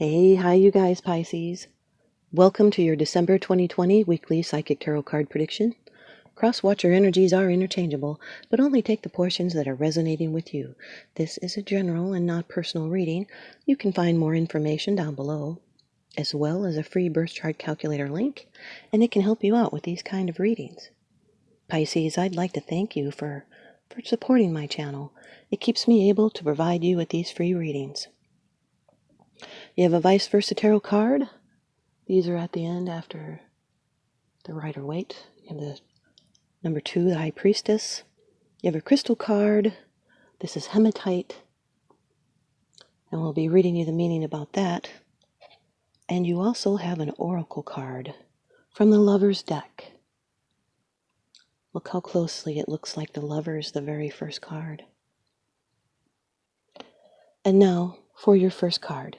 Hey, hi you guys, Pisces. Welcome to your December 2020 weekly Psychic Tarot card prediction. Cross-watcher energies are interchangeable, but only take the portions that are resonating with you. This is a general and not personal reading. You can find more information down below, as well as a free birth chart calculator link, and it can help you out with these kind of readings. Pisces, I'd like to thank you for supporting my channel. It keeps me able to provide you with these free readings. You have a ViceVersa Tarot card. These are at the end after the Rider-Waite. You have the number 2, the High Priestess. You have a crystal card. This is Hemitite. And we'll be reading you the meaning about that. And you also have an oracle card from the Lover's deck. Look how closely it looks like the Lover's, the very first card. And now for your first card.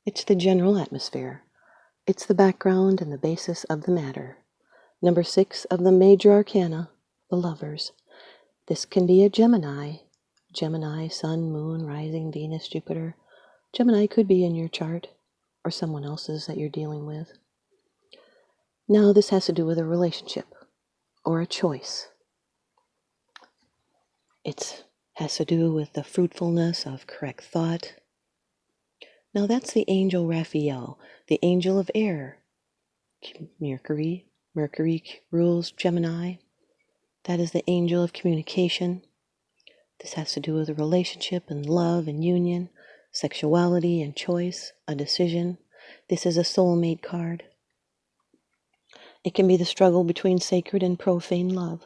It's the general atmosphere. It's the background and the basis of the matter. Number 6 of the major arcana, the Lovers. This can be a Gemini. Gemini, Sun, Moon, Rising, Venus, Jupiter. Gemini could be in your chart or someone else's that you're dealing with. Now this has to do with a relationship or a choice. It has to do with the fruitfulness of correct thought. Now that's the angel Raphael, the angel of air. Mercury rules Gemini. That is the angel of communication. This has to do with a relationship and love and union, sexuality and choice, a decision. This is a soulmate card. It can be the struggle between sacred and profane love.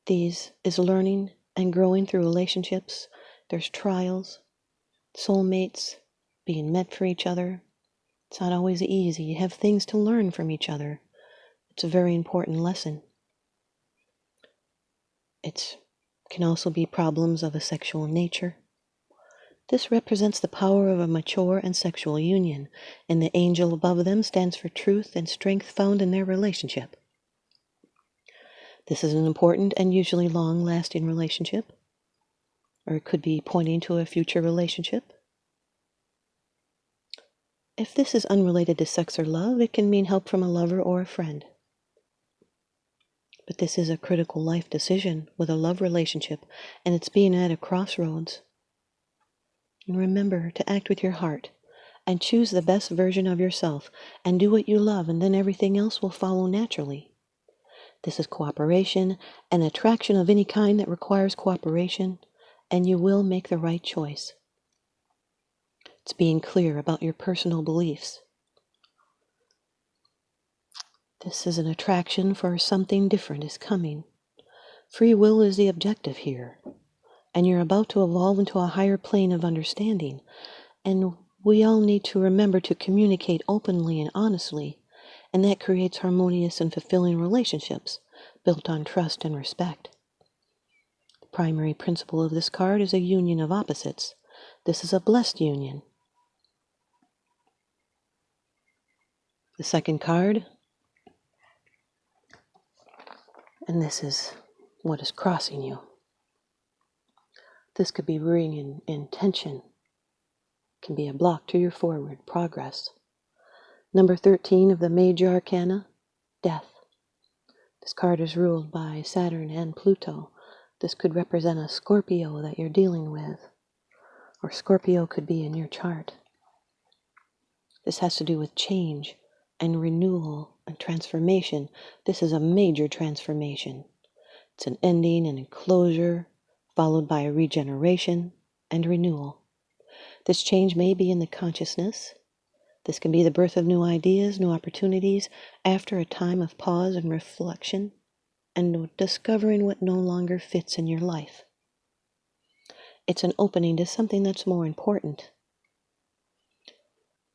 These is learning and growing through relationships. There's trials, soulmates, being met for each other. It's not always easy. You have things to learn from each other. It's a very important lesson. It can also be problems of a sexual nature. This represents the power of a mature and sexual union, and the angel above them stands for truth and strength found in their relationship. This is an important and usually long-lasting relationship, or it could be pointing to a future relationship. If this is unrelated to sex or love, it can mean help from a lover or a friend. But this is a critical life decision with a love relationship, and it's being at a crossroads. And remember to act with your heart and choose the best version of yourself and do what you love, and then everything else will follow naturally. This is cooperation, an attraction of any kind that requires cooperation, and you will make the right choice. It's being clear about your personal beliefs. This is an attraction for something different is coming. Free will is the objective here, and you're about to evolve into a higher plane of understanding, and we all need to remember to communicate openly and honestly, and that creates harmonious and fulfilling relationships built on trust and respect. The primary principle of this card is a union of opposites. This is a blessed union. The second card, and this is what is crossing you. This could be bringing in tension. It can be a block to your forward progress. Number 13 of the major arcana, death. This card is ruled by Saturn and Pluto. This could represent a Scorpio that you're dealing with, or Scorpio could be in your chart. This has to do with change and renewal and transformation. This is a major transformation. It's an ending and a closure, followed by a regeneration and renewal. This change may be in the consciousness. This can be the birth of new ideas, new opportunities, after a time of pause and reflection, and discovering what no longer fits in your life. It's an opening to something that's more important.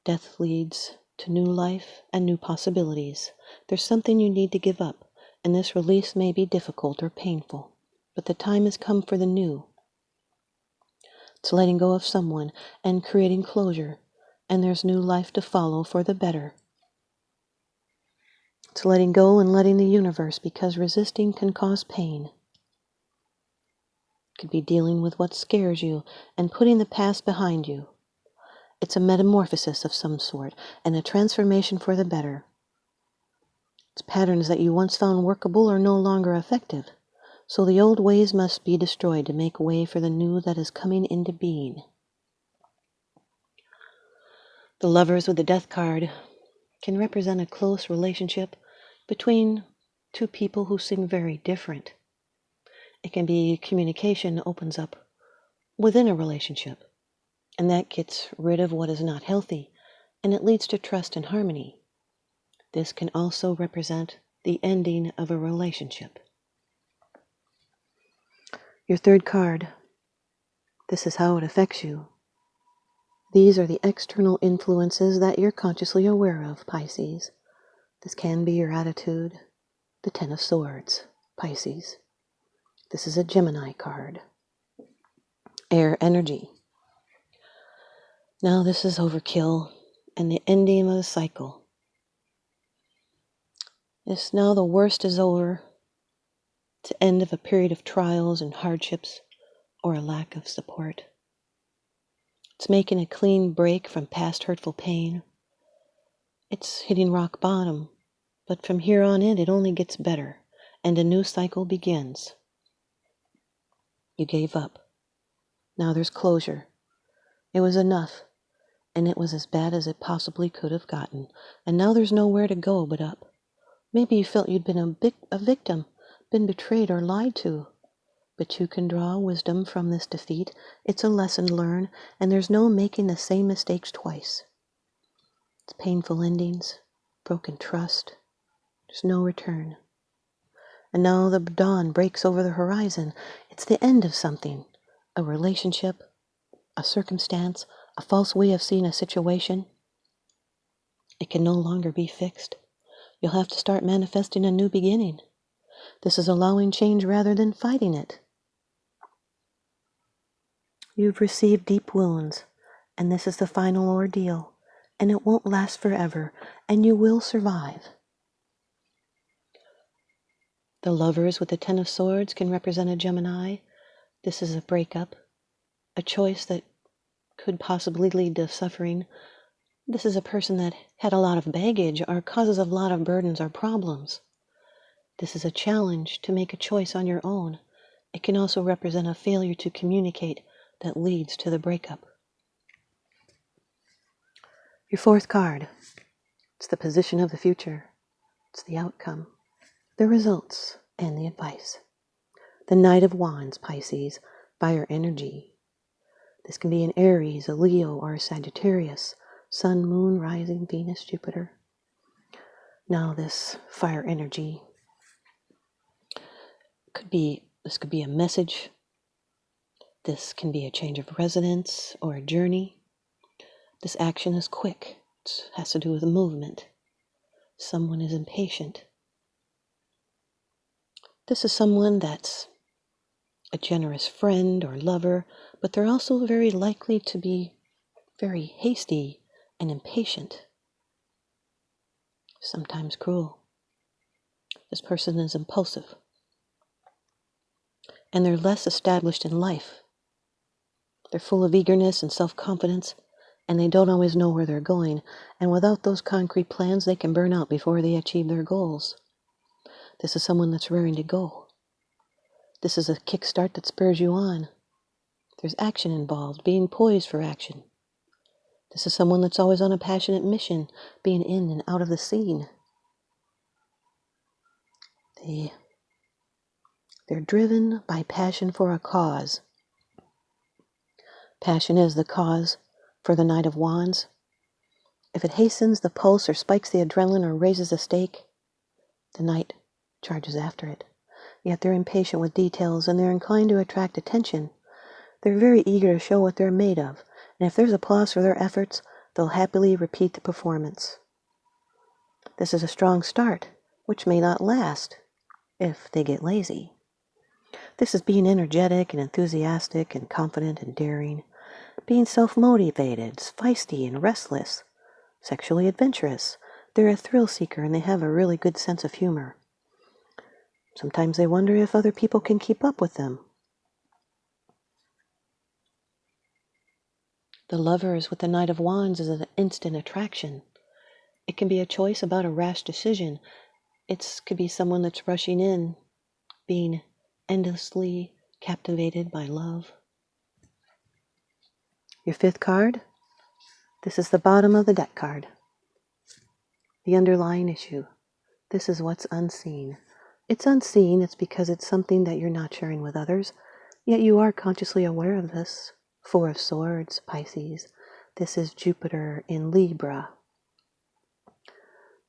Death leads to new life and new possibilities. There's something you need to give up, and this release may be difficult or painful, but the time has come for the new. It's letting go of someone and creating closure, and there's new life to follow for the better. It's letting go and letting the universe, because resisting can cause pain. It could be dealing with what scares you and putting the past behind you. It's a metamorphosis of some sort and a transformation for the better. It's patterns that you once found workable are no longer effective, so the old ways must be destroyed to make way for the new that is coming into being. The Lovers with the Death card can represent a close relationship between two people who seem very different. It can be communication opens up within a relationship, and that gets rid of what is not healthy, and it leads to trust and harmony. This can also represent the ending of a relationship. Your third card, this is how it affects you. These are the external influences that you're consciously aware of, Pisces. This can be your attitude, the Ten of Swords, Pisces. This is a Gemini card. Air energy. Now this is overkill and the ending of the cycle. Yes, now the worst is over. It's the end of a period of trials and hardships or a lack of support. It's making a clean break from past hurtful pain. It's hitting rock bottom, but from here on in it only gets better and a new cycle begins. You gave up. Now there's closure. It was enough, and it was as bad as it possibly could have gotten, and now there's nowhere to go but up. Maybe you felt you'd been a victim, been betrayed or lied to, but you can draw wisdom from this defeat. It's a lesson learned, and there's no making the same mistakes twice. It's painful endings, broken trust. There's no return. And now the dawn breaks over the horizon. It's the end of something, a relationship, a circumstance, a false way of seeing a situation. It can no longer be fixed. You'll have to start manifesting a new beginning. This is allowing change rather than fighting it. You've received deep wounds, and this is the final ordeal, and it won't last forever, and you will survive. The Lovers with the Ten of Swords can represent a Gemini. This is a breakup, a choice that could possibly lead to suffering. This is a person that had a lot of baggage or causes a lot of burdens or problems. This is a challenge to make a choice on your own. It can also represent a failure to communicate that leads to the breakup. Your fourth card, it's the position of the future. It's the outcome, the results, and the advice. The Knight of Wands, Pisces, fire energy. This can be an Aries, a Leo, or a Sagittarius, Sun, Moon, Rising, Venus, Jupiter. Now this fire energy this could be a message. This can be a change of residence or a journey. This action is quick. It has to do with movement. Someone is impatient. This is someone that's a generous friend or lover, but they're also very likely to be very hasty and impatient, sometimes cruel. This person is impulsive, and they're less established in life. They're full of eagerness and self-confidence, and they don't always know where they're going, and without those concrete plans, they can burn out before they achieve their goals. This is someone that's raring to go. This is a kickstart that spurs you on. There's action involved, being poised for action. This is someone that's always on a passionate mission, being in and out of the scene. They're driven by passion for a cause. Passion is the cause for the Knight of Wands. If it hastens the pulse or spikes the adrenaline or raises the stake, the Knight charges after it. Yet they're impatient with details and they're inclined to attract attention. They're very eager to show what they're made of, and if there's applause for their efforts, they'll happily repeat the performance. This is a strong start, which may not last if they get lazy. This is being energetic and enthusiastic and confident and daring, being self-motivated, feisty and restless, sexually adventurous. They're a thrill seeker and they have a really good sense of humor. Sometimes they wonder if other people can keep up with them. The Lovers with the Knight of Wands is an instant attraction. It can be a choice about a rash decision. It could be someone that's rushing in, being endlessly captivated by love. Your fifth card, this is the bottom of the deck card. The underlying issue. This is what's unseen. It's unseen, it's because it's something that you're not sharing with others, yet you are consciously aware of this. Four of Swords, Pisces. This is Jupiter in Libra.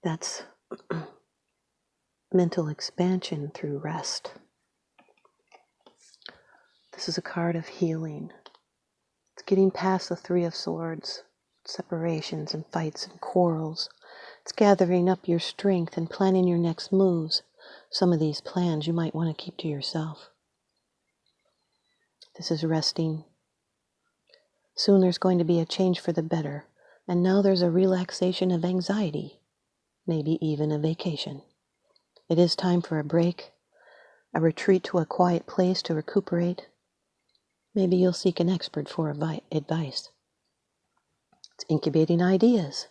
That's mental expansion through rest. This is a card of healing. It's getting past the Three of Swords, separations and fights and quarrels. It's gathering up your strength and planning your next moves. Some of these plans you might want to keep to yourself. This is resting. Soon there's going to be a change for the better, and now there's a relaxation of anxiety, maybe even a vacation. It is time for a break, a retreat to a quiet place to recuperate. Maybe you'll seek an expert for advice. It's incubating ideas.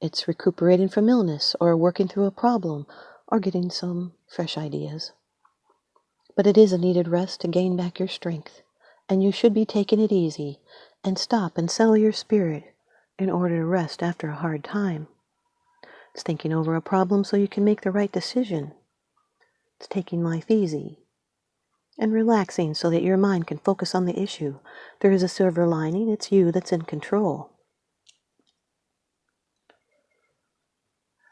It's recuperating from illness or working through a problem or getting some fresh ideas. But it is a needed rest to gain back your strength, and you should be taking it easy and stop and settle your spirit in order to rest after a hard time. It's thinking over a problem so you can make the right decision. It's taking life easy and relaxing so that your mind can focus on the issue. There is a silver lining. It's you that's in control.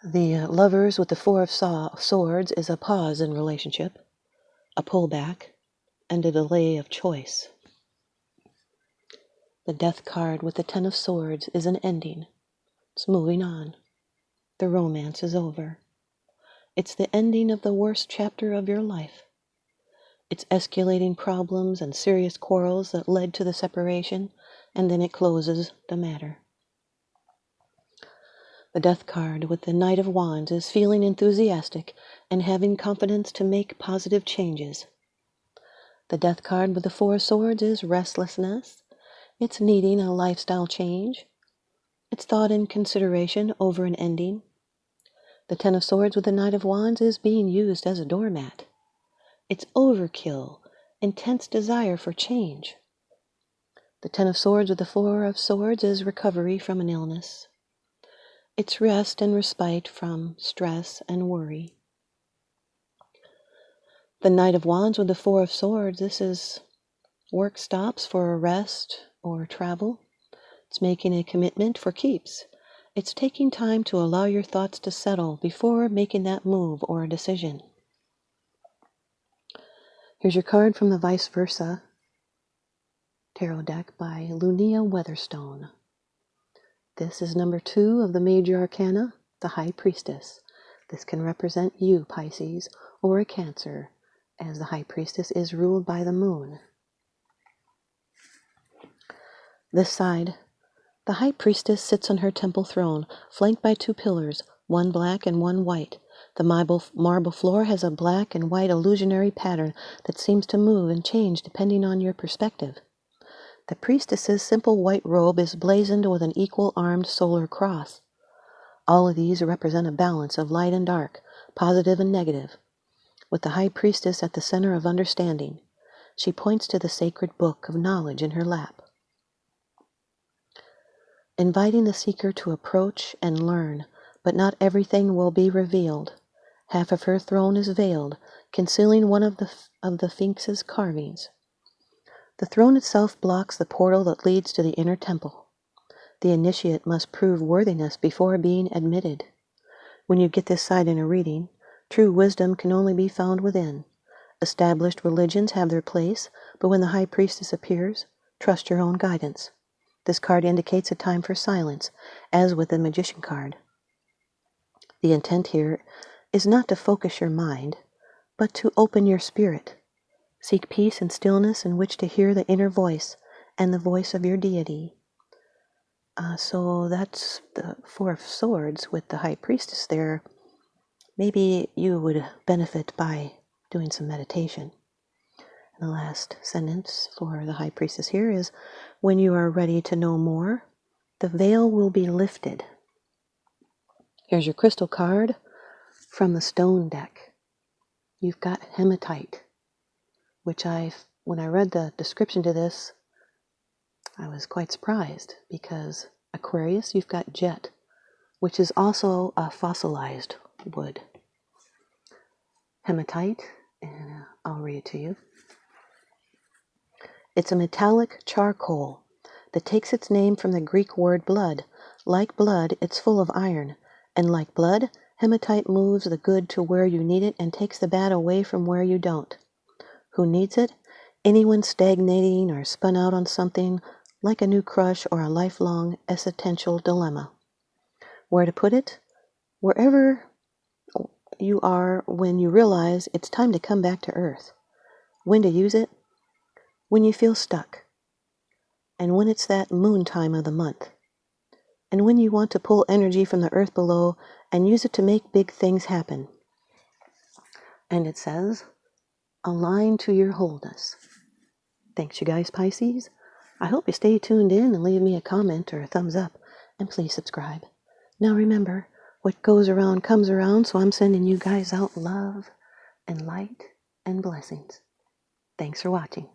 The Lovers with the Four of Swords is a pause in relationship, a pullback, and a delay of choice. The Death card with the Ten of Swords is an ending. It's moving on. The romance is over. It's the ending of the worst chapter of your life. It's escalating problems and serious quarrels that led to the separation, and then it closes the matter. The Death card with the Knight of Wands is feeling enthusiastic and having confidence to make positive changes. The Death card with the Four of Swords is restlessness. It's needing a lifestyle change. It's thought and consideration over an ending. The Ten of Swords with the Knight of Wands is being used as a doormat. It's overkill, intense desire for change. The Ten of Swords with the Four of Swords is recovery from an illness. It's rest and respite from stress and worry. The Knight of Wands with the Four of Swords, this is work stops for a rest or travel. It's making a commitment for keeps. It's taking time to allow your thoughts to settle before making that move or a decision. Here's your card from the ViceVersa Tarot deck by Lunaea Weatherstone. This is number 2 of the major arcana, the High Priestess. This can represent you, Pisces, or a Cancer, as the High Priestess is ruled by the moon. This side, the High Priestess sits on her temple throne, flanked by 2 pillars, one black and one white. The marble floor has a black and white illusionary pattern that seems to move and change depending on your perspective. The priestess's simple white robe is blazoned with an equal-armed solar cross. All of these represent a balance of light and dark, positive and negative, with the High Priestess at the center of understanding. She points to the sacred book of knowledge in her lap, inviting the seeker to approach and learn, but not everything will be revealed. Half of her throne is veiled, concealing one of the Sphinx's carvings. The throne itself blocks the portal that leads to the inner temple. The initiate must prove worthiness before being admitted. When you get this side in a reading, true wisdom can only be found within. Established religions have their place, but when the High Priestess appears, trust your own guidance. This card indicates a time for silence, as with the Magician card. The intent here is not to focus your mind, but to open your spirit. Seek peace and stillness in which to hear the inner voice and the voice of your deity. So that's the Four of Swords with the High Priestess there. Maybe you would benefit by doing some meditation. The last sentence for the High Priestess here is, when you are ready to know more, the veil will be lifted. Here's your crystal card from the stone deck. You've got Hemitite, which when I read the description to this, I was quite surprised because Aquarius, you've got jet, which is also a fossilized wood. Hemitite, and I'll read it to you. It's a metallic charcoal that takes its name from the Greek word blood. Like blood, it's full of iron, and like blood, hematite moves the good to where you need it and takes the bad away from where you don't. Who needs it? Anyone stagnating or spun out on something, like a new crush or a lifelong existential dilemma. Where to put it? Wherever you are when you realize it's time to come back to earth. When to use it? When you feel stuck. And when it's that moon time of the month. And when you want to pull energy from the earth below and use it to make big things happen. And it says, align to your wholeness. Thanks, you guys, Pisces. I hope you stay tuned in and leave me a comment or a thumbs up. And please subscribe. Now remember, what goes around comes around, so I'm sending you guys out love and light and blessings. Thanks for watching.